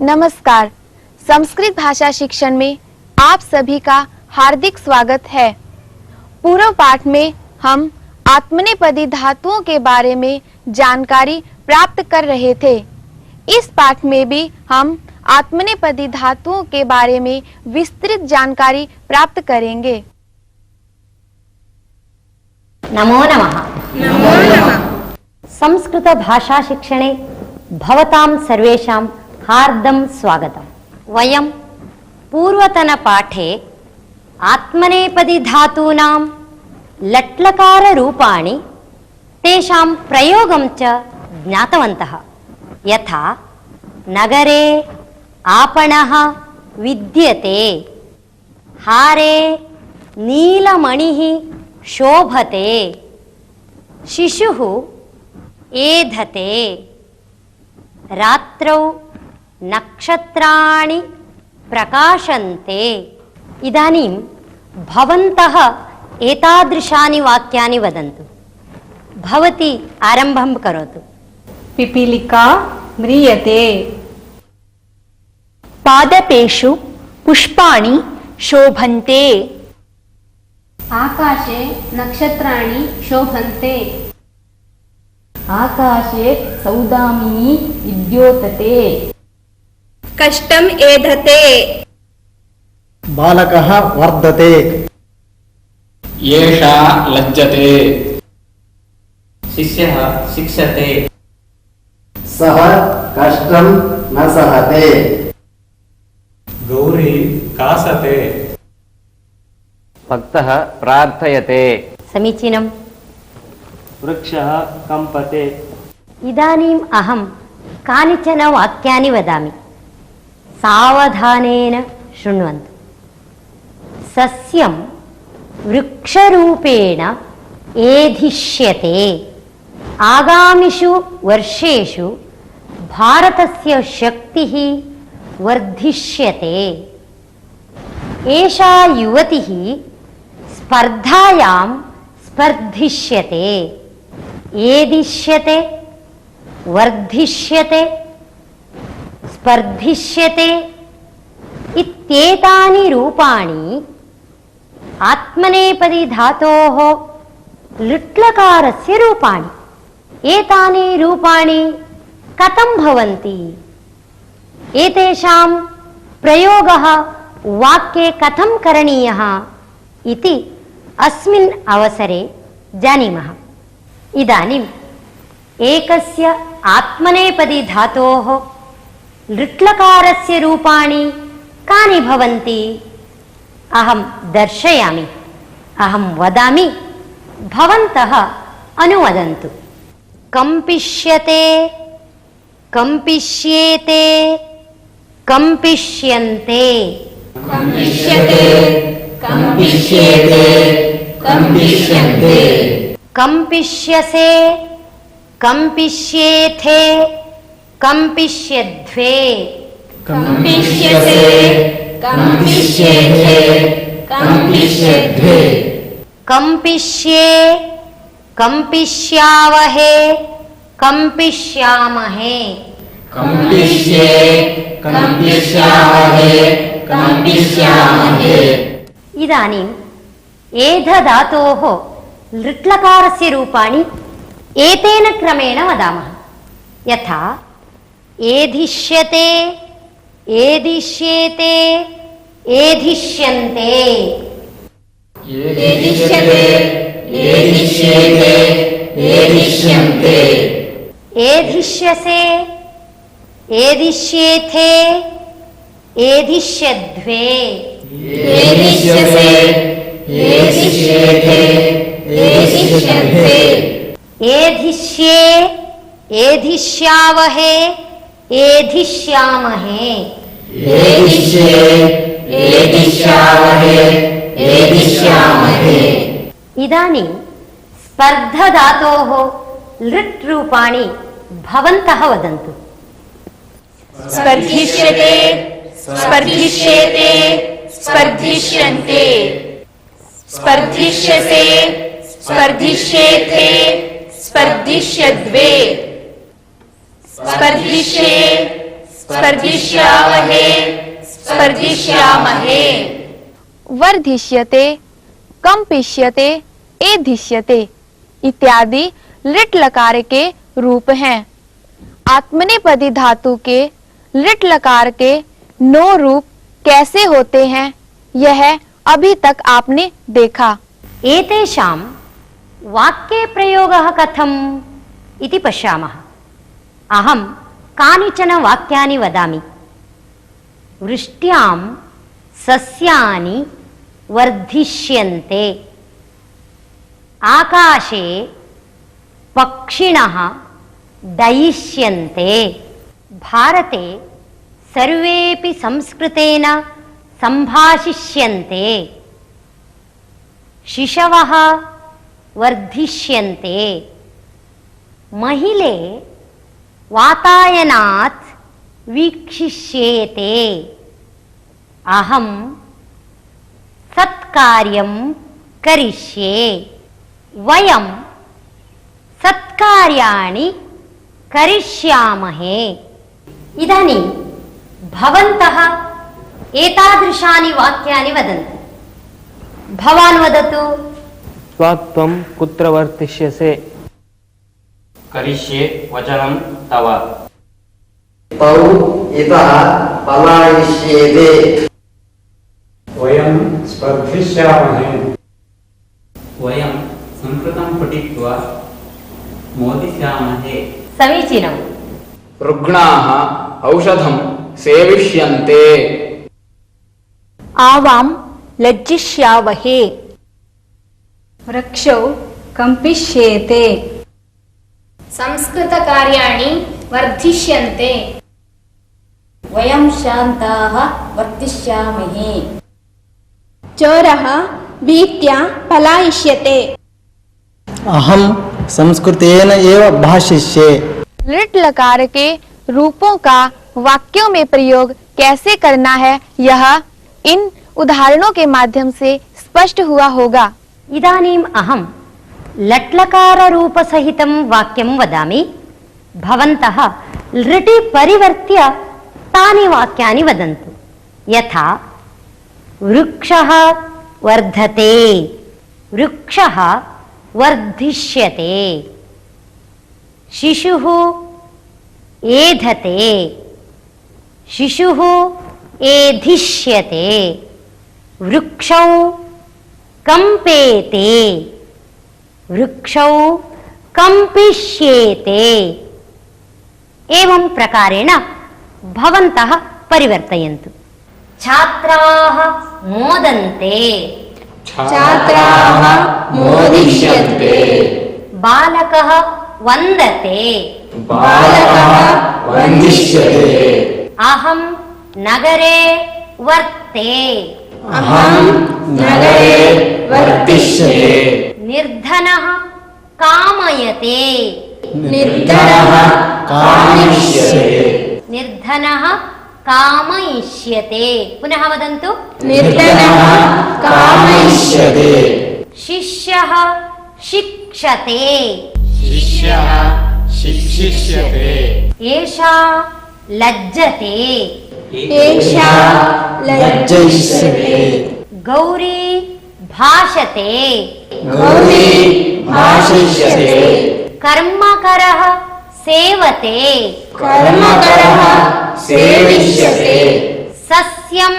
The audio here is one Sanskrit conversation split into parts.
नमस्कार। संस्कृत भाषा शिक्षण में आप सभी का हार्दिक स्वागत है। पूर्व पाठ में हम आत्मनेपदी धातुओं के बारे में जानकारी प्राप्त कर रहे थे। इस पाठ में भी हम आत्मनेपदी धातुओं के बारे में विस्तृत जानकारी प्राप्त करेंगे। नमो नमः। नमो नमः। संस्कृत भाषा शिक्षणे भवतां सर्वेषां हार्दं स्वागतम्। वयं पूर्वतन पाठे आत्मनेपदी धातूनां लट्लकार रूपाणि तेषां प्रयोगं च ज्ञातवन्तः। यथा नगरे आपणः विद्यते, हारे नीलमणिः शोभते, शिशुः एधते, रात्रौ नक्षत्राणि प्रकाशन्ते। इदानीं भवन्तः एतादृशानि वाक्यानि वदन्तु। भवती आरम्भं करोतु। पिपीलिका म्रियते। पादपेषु पुष्पाणि शोभन्ते। आकाशे नक्षत्राणि शोभन्ते। आकाशे सौदामिनी विद्योतते। कष्टम् एधते। बालकः वर्धते। एषा लज्जते। शिष्यः शिक्षते। सः कष्टं न सहते। गौरी कासते। भक्तः प्रार्थयते। समीचीनम्। वृक्षः कम्पते। इदानीम् अहं कानिचन वाक्यानि वदामि, सावधानेन शृण्वन्तु। सस्यं वृक्षरूपेण एधिष्यते। आगामिषु वर्षेषु भारतस्य शक्तिः वर्धिष्यते। एषा युवतिः स्पर्धायां स्पर्धिष्यते। एदिष्यते, वर्धिष्यते, स्पर्धिष्यते इत्येतानि रूपाणि आत्मनेपदी धातोः लृट्लकारस्य रूपाणि। एतानि रूपाणि कथं भवन्ति? एतेषां प्रयोगः वाक्ये कथं करणीयः इति अस्मिन् अवसरे जानीमः। इदानीम् एकस्य आत्मनेपदी धातोः लृट्लकारस्य रूपाणि कानि भवन्ति? अहं दर्शयामि, अहं वदामि, भवन्तः अनुवदन्तु। कम्पिष्यते, कम्पिष्येते, कम्पिष्यन्ते। कम्पिष्यते, कम्पिष्येते, कम्पिष्यन्ते। कम्पिष्यसे, कम्पिष्येथे, कम्पिष्यध्वे। कम्पिष्यसे, कम्पिष्येथे, कम्पिष्यध्वे। कम्पिष्ये, कम्पिष्यावहे, कम्पिष्यामहे। कम्पिष्ये, कम्पिष्यामहे, कम्पिष्यामहे। इदानीम् एधधातोः लृट्लकारस्य रूपाणि एतेन क्रमेण वदामः। यथा एधिष्यते, एधिष्येते, एधिष्यन्ते। एधिष्यते, एधिष्येते, एधिष्यन्ते। एधिष्यसे, एधिष्येथे, एधिष्यध्वे। एधिष्यसे, एधिष्येथे, एधिष्यध्वे। एधिष्ये, एधिष्यावहे, एधिष्यामहे एदिष्ये एदिष्यामहे एदिष्यामहे। इदानीं स्पर्धधातोः लृट् रूपाणि भवन्तः वदन्तु। स्पर्धिष्यते, स्पर्धिष्येते, स्पर्धिष्यन्ते, स्पर्धिष्यसे, स्पर्धिष्येथे, स्पर्धिष्यद्वे, स्पर्धिष्ये, स्पर्धिष्यावहे, स्पर्धिष्यामहे। वर्धिष्यते, कंपिष्यते, एधिष्यते इत्यादि लिट् लकार के रूप हैं। आत्मनेपदी धातु के लिट् लकार के 9 रूप कैसे होते हैं यह अभी तक आपने देखा। एतेषां वाक्ये प्रयोगः कथम् इति पश्यामः। अहं कानिचन वाक्यानि वदामि। वृष्ट्यां सस्यानि वर्धिष्यन्ते, आकाशे पक्षिणः डयिष्यन्ते। भारते सर्वेपि संस्कृतेन संभाषिष्यन्ते। शिशवः वर्धिष्यन्ते। महिले वातायनात् वीक्षिष्येते। अहं सत्कार्यं करिष्ये। वयं सत्कार्याणि करिष्यामहे। इदानीं भवन्तः एतादृशानि वाक्यानि वदन्तु। भवान् वदतु। त्वं कुत्र वर्तिष्यसे? करिष्ये वचनं तव। तौ इतः पलायिष्येते। वयं स्पर्धिष्यामहे। वयं संस्कृतं पठित्वा मोदिष्यामहे। समीचीनम्। रुग्णाः औषधं सेविष्यन्ते। आवां लज्जिष्यावहे। वृक्षौ कंपिष्येते। संस्कृतकार्याणि वर्धिष्यन्ते। वयं शान्ताः वर्तिष्यामहे। चोरः भीत्या पलायिष्यते। अहं संस्कृतेन एव भाषिष्ये। लिट् लकार के रूपों का वाक्यों में प्रयोग कैसे करना है यह इन उदाहरणों के माध्यम से स्पष्ट हुआ होगा। इदानीम् अहं लट्लकाररूपसहितं वाक्यं वदामि। भवन्तः लृटि परिवर्त्य तानि वाक्यानि वदन्तु। यथा वृक्षः वर्धते, वृक्षः वर्धिष्यते, शिशुः एधते, शिशुः एधिष्यते, वृक्षौ कंपेते, वृक्षौ कंपिष्येते। एवं प्रकारेण भवन्तः परिवर्तयन्तु। छात्राः मोदन्ते, छात्राः मोदिष्यन्ते। बालकः वन्दते, बालकः वन्दिष्यते। अहं नगरे वर्ते, अहं नगरे वर्तिष्ये। निर्धनः कामयते, निर्धनः कामिष्यते। निर्धनः कामयिष्यते। पुनः वदन्तु। निर्धनः कामयिष्यते। शिष्यः शिक्षते, शिष्यः शिक्षिष्यते। एषा लज्जते, एषा लज्जिष्यते। गौरी भाषते, गौरी भाषिष्यते। कर्मकरः सेवते, कर्मकरः सेविष्यते। सस्यं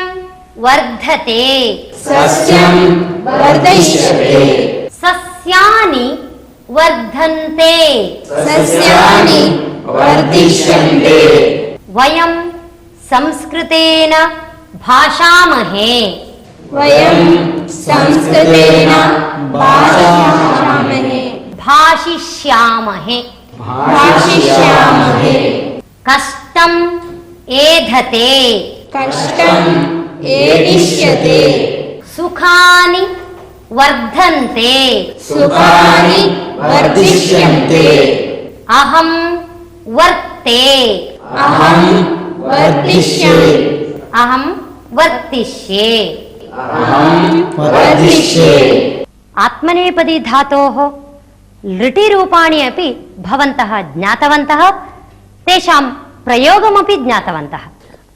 वर्धते, सस्यं वर्धिष्यते। सस्यानि वर्धन्ते, सस्यानि वर्धिष्यन्ते। वयं संस्कृतेन भाषामहे, वयं संस्कृतेन भाषामहे, भाषिष्यामहे, भाषिष्यामहे। कष्ट कष्टम् एधते कष्टम् एदिष्यते सुखानि वर्धन्ते सुखानि वर्धिष्यन्ते अहं वर्ते अहं वर्धिष्ये अहं वर्तिष्ये वर्धिष्ये आत्मनेपदी धातोः लृटिरूपाणि अपि भवन्तः ज्ञातवन्तः, तेषां प्रयोगमपि ज्ञातवन्तः।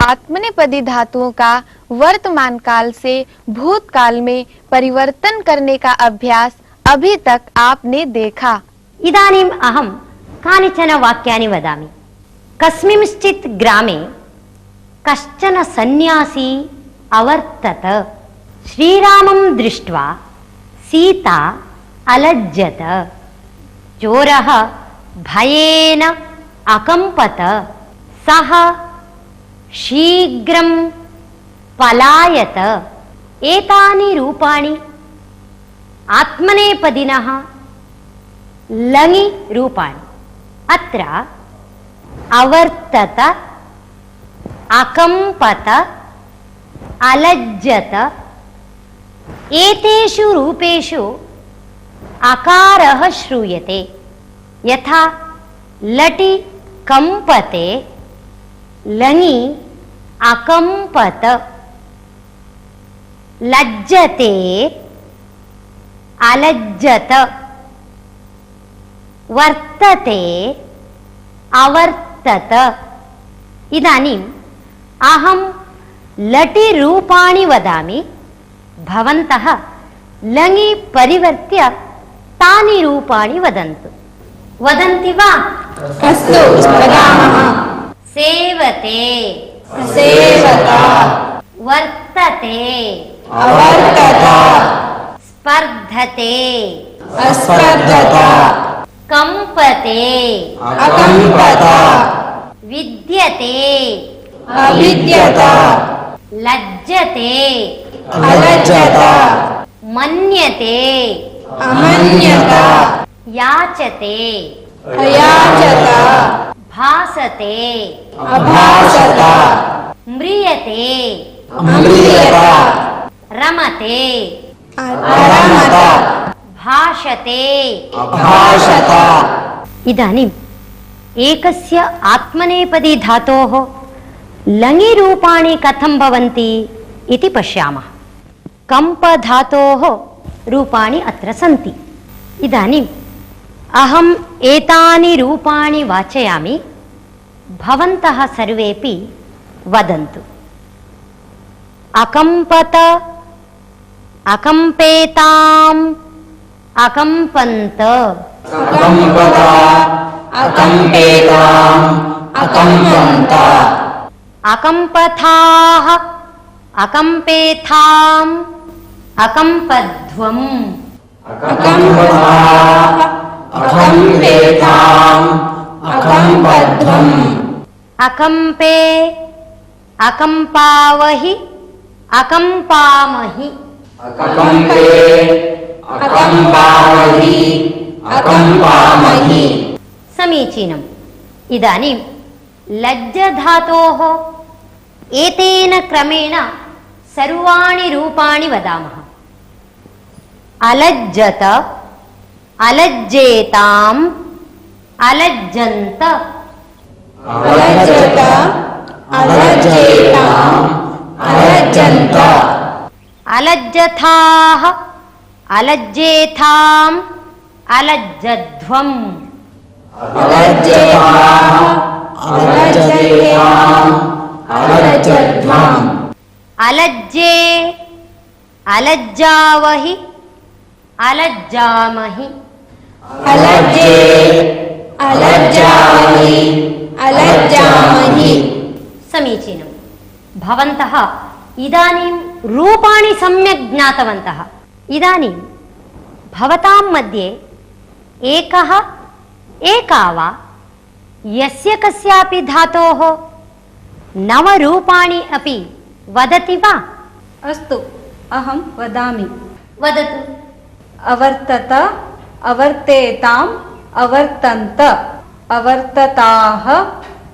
आत्मनेपदी धातुओं का वर्तमान काल से भूतकाल में परिवर्तन करने का अभ्यास अभी तक आपने देखा। इदानीम् अहं कानिचन वाक्यानि वदामि। कस्मिंश्चित् ग्रामे कश्चन सन्यासी अवर्तत। श्रीरामं दृष्ट्वा सीता अलज्जत। चोरः भयेन अकम्पत। सः शीघ्रं पलायत। एतानि रूपाणि आत्मनेपदिनः लङि रूपाणि। अत्र अवर्तत, अकम्पत, अलज्जत एतेषु रूपेषु अकारः श्रूयते। यथा लटि कंपते, लङि अकम्पत, लज्जते अलज्जत, वर्तते अवर्तत। इदानीम् अहं लटि रूपाणि वदामि, भवन्तः लङि परिवर्त्य तानि रूपाणि वदन्तु। वदन्ति वा? अस्तु वदामः। सेवते सेवता वर्तते अवर्तत स्पर्धते अस्पर्धत कंपते अकम्पत विद्यते अविद्यत लज्जते अलज्जत मन्यते अमन्यत याचते अयाचत भासते अभासत म्रियते अम्रियत रमते अरमत भाषते अभाषत। इदानीम् एकस्य आत्मनेपदी धातोः लङि रूपाणि कथं भवन्ति इति पश्यामः। कम्पधातोः रूपाणि अत्र सन्ति। इदानीम् अहम् एतानि रूपाणि वाचयामि, भवन्तः सर्वेपि वदन्तु। अकम्पत, अकम्पेताम्, अकम्पन्त, अकम्पत अकम्पेताम् अकम्पन्त अकम्पथाः, अकम्पेथाम्, अकम्पध्वम्, अकम्पथाः अकम्पेताम् अकम्पध्वम् अकम्पे, अकम्पावहि, अकम्पामहि। अकम्पे अकम्पावहि अकम्पामहि। समीचीनम्। इदानीं लज्जधातोः एतेन क्रमेण सर्वाणि रूपाणि वदामः। अलज्जत, अलज्जेताम्, अलज्जन्त, अलज्जत अलज्जेताम् अलज्जन्त अलज्जथाः, अलज्जेथाम्, अलज्जध्वम्, अलज्जेताः अलज्जेताम् अलज्जध्वम् अलज्जे, अलज्जावहि, अलज्जामहि। अलज्जे अलज्जामहि अलज्जामहि। समीचीनम्। भवन्तः इदानीं रूपाणि सम्यक् ज्ञातवन्तः। इदानीं भवतां मध्ये एकः एका वा यस्य कस्यापि धातोः नवरूपाणि अपि वदति वा? अस्तु अहं वदामि। वदतु। अवर्तत, अवर्तेताम्, अवर्तन्त, अवर्तताः,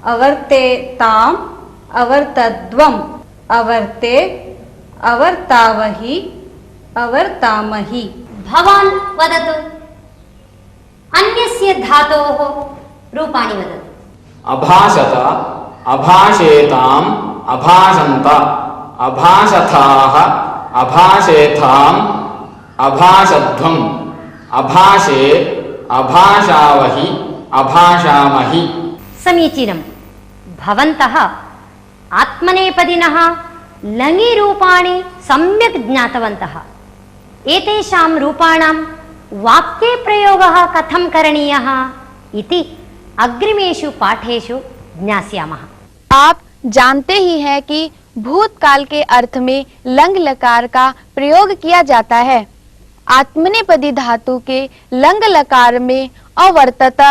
अवर्तेताम् अवर्तद्वम् अवर्ते अवर्तावहि अवर्तामहि। भवान् वदतु, अन्यस्य धातोः रूपाणि वदतु। अभाषत अभाषेताम् अभाषन्त अभाषथाः अभाषेथाम् अभाषध्वम् अभाषे अभाषावहि अभाषामहि। समीचीनं। भवन्तः आत्मनेपदिनः लङि रूपाणि सम्यक् ज्ञातवन्तः। एतेषां रूपाणां वाक्ये प्रयोगः कथं करणीयः इति अग्रिमेषु पाठेषु ज्ञास्यामः। आप जानते ही हैं कि भूतकाल के अर्थ में लंग लकार का प्रयोग किया जाता है। आत्मनेपदी धातु के लंग लकार में अवर्तत,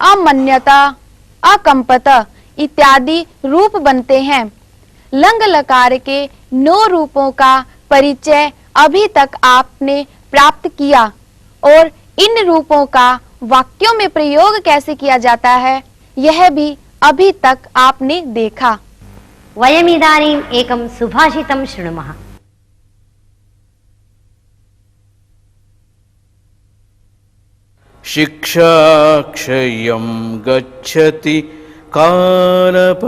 अमन्यत, अकंपत इत्यादि रूप बनते हैं। लंग लकार के 9 रूपों का परिचय अभी तक आपने प्राप्त किया और इन रूपों का वाक्यों में प्रयोग कैसे किया जाता है यह भी अभी तक आपने देखा। वयमिदानीम् एकं सुभाषितं शृणुमः। शिक्षाक्षयं गच्छति कालपर्ययात्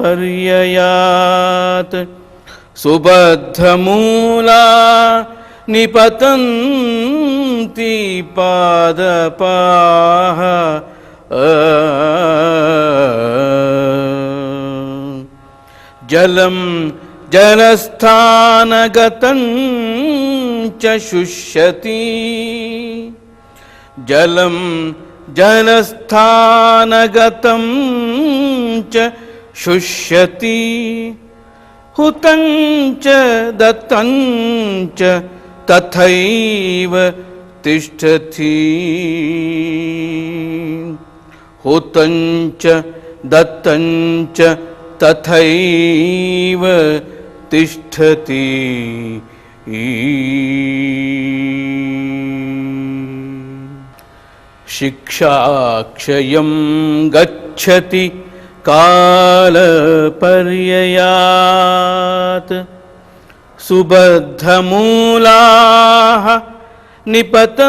सुबद्धमूला निपतन्ति पादपाः जलं जलस्थानगतं च शुष्यति जलं जलस्थानगतं च शुष्यति हुतं च दत्तं च तथैव तिष्ठति हुतं च दत्तं च तथैव तिष्ठति। शिक्षाक्षयं गच्छति कालपर्ययात् सुबद्धमूलाः निपतन्ति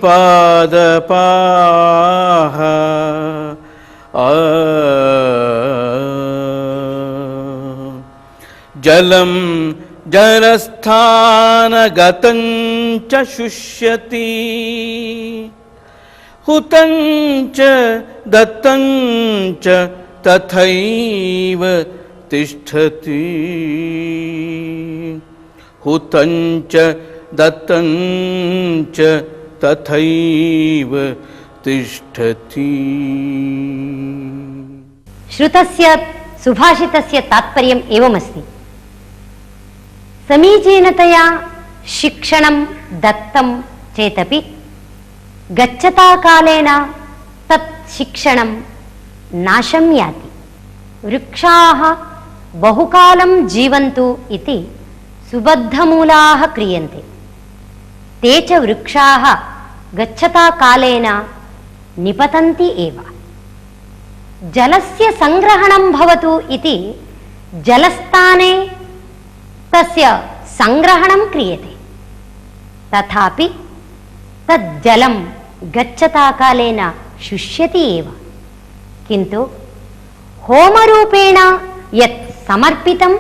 पादपाः जलं जलस्थानगतं च शुष्यति हुतं च दत्तं च तथैव तिष्ठति हुतं च दत्तं च तथैव तिष्ठति। श्रुतस्य सुभाषितस्य तात्पर्यम् एवमस्ति। समीचीनतया शिक्षणं दत्तं चेतपि गच्छता कालेन तत् शिक्षणं नाशं याति। वृक्षाः बहुकालं जीवन्तु इति सुबद्धमूलाः क्रियन्ते। ते च वृक्षाः गच्छता कालेन निपतन्ति एव। जलस्य संग्रहणं भवतु इति जलस्थाने तस्य संग्रहणं क्रियते, तथापि तज्जलं गच्छता कालेन शुष्यति एव। किन्तु होमरूपेण यत् समर्पितं,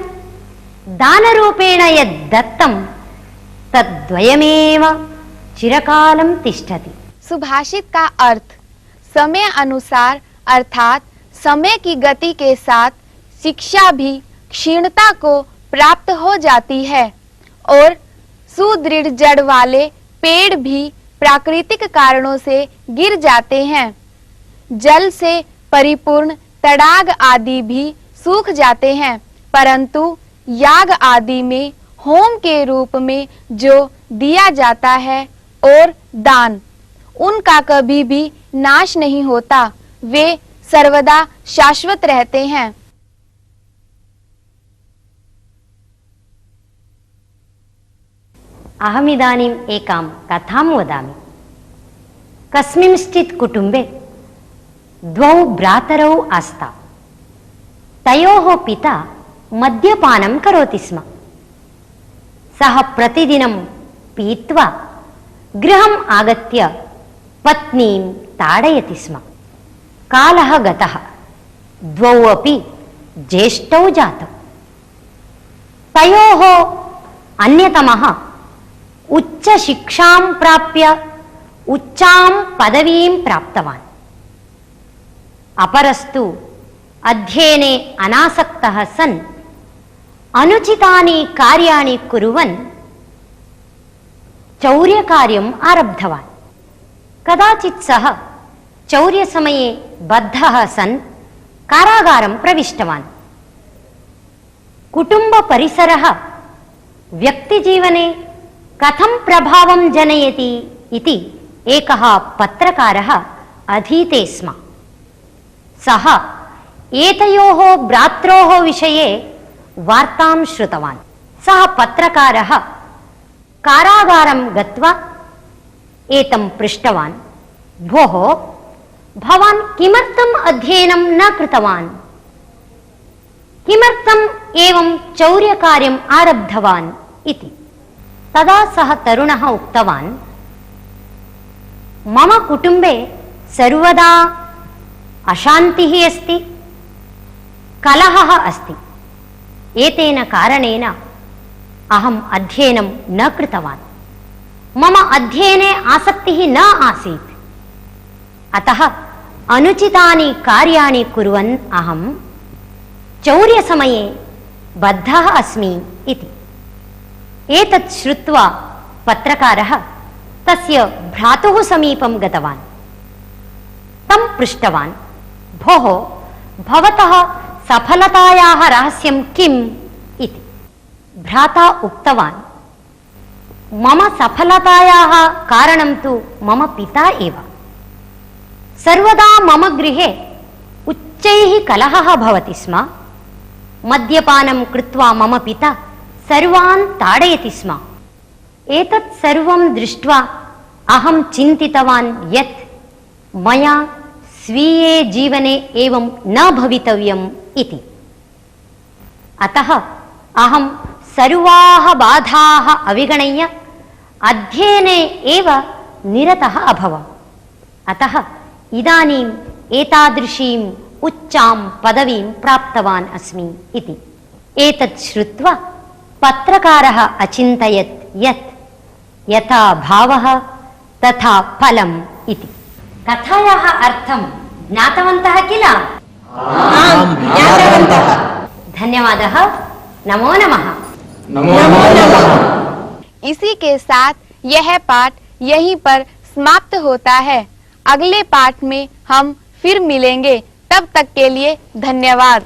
दानरूपेण यत् दत्तं तद्वयमेव चिरकालं तिष्ठति। सुभाषित का अर्थ समय अनुसार अर्थात समय की गति के साथ शिक्षा भी क्षीणता को प्राप्त हो जाती है और सुदृढ़ जड़ वाले पेड़ भी प्राकृतिक कारणों से गिर जाते हैं। जल से परिपूर्ण तड़ाग आदि भी सूख जाते हैं, परंतु याग आदि में होम के रूप में जो दिया जाता है और दान, उनका कभी भी नाश नहीं होता, वे सर्वदा शाश्वत रहते हैं। अहमिदानीम् एकां कथां वदामि। कस्मिंश्चित् कुटुम्बे द्वौ भ्रातरौ आस्ता। तयोः पिता मद्यपानं करोति स्म। सः प्रतिदिनं पीत्वा गृहम् आगत्य पत्नीं ताडयति स्म। कालः गतः, द्वौ अपि ज्येष्ठौ जातौ। तयोः अन्यतमः उच्चशिक्षां प्राप्य उच्चां पदवीं प्राप्तवान्। अपरस्तु अध्ययने अनासक्तः सन् अनुचितानि कार्याणि कुर्वन् चौर्यकार्यम् आरब्धवान्। कदाचित् सः चौर्यसमये बद्धः सन् कारागारं प्रविष्टवान्। कुटुम्बपरिसरः व्यक्तिजीवने कथं प्रभावं जनयति इति एकः पत्रकारः अधीते स्म। सः एतयोः भ्रात्रोः विषये वार्तां श्रुतवान्। सः पत्रकारः कारागारं गत्वा एतं पृष्टवान्, भोः, भवान् किमर्थम् अध्ययनं न कृतवान्? किमर्थम् एवं चौर्यकार्यम् आरब्धवान् इति। तदा सः तरुणः उक्तवान्, मम कुटुम्बे सर्वदा अशान्तिः अस्ति, कलहः अस्ति। एतेन कारणेन अहम् अध्ययनं न कृतवान्। मम अध्ययने आसक्तिः न आसीत्। अतः अनुचितानि कार्याणि कुर्वन् अहं चौर्यसमये बद्धः अस्मि इति। एतत् श्रुत्वा पत्रकारः तस्य भ्रातुः समीपं गतवान्। तं पृष्टवान्, भोः, भवतः सफलतायाः रहस्यं किम् इति। भ्राता उक्तवान्, मम सफलतायाः कारणं तु मम पिता एव। सर्वदा मम गृहे उच्चैः कलहः भवति स्म। मद्यपानं कृत्वा मम पिता सर्वान् ताडयति स्म। एतत् सर्वं दृष्ट्वा अहं चिन्तितवान् यत् मया स्वीये जीवने एवं न भवितव्यम् इति। अतः अहं सर्वाः बाधाः अविगणय्य अध्ययने एव निरतः अभवम्। अतः इदानीम् एतादृशीम् उच्चां पदवीं प्राप्तवान् अस्मि इति। एतत् श्रुत्वा पत्रकारः अचिन्तयत् यत् यथा भावः तथा फलम् इति। कथायाः अर्थं ज्ञातवन्तः किल? आम्, ज्ञातवन्तः। धन्यवादः। नमो नमः। नमो नमः। इसी के साथ यह पाठ यहीं पर समाप्त होता है। अगले पाठ में हम फिर मिलेंगे। तब तक के लिए धन्यवाद।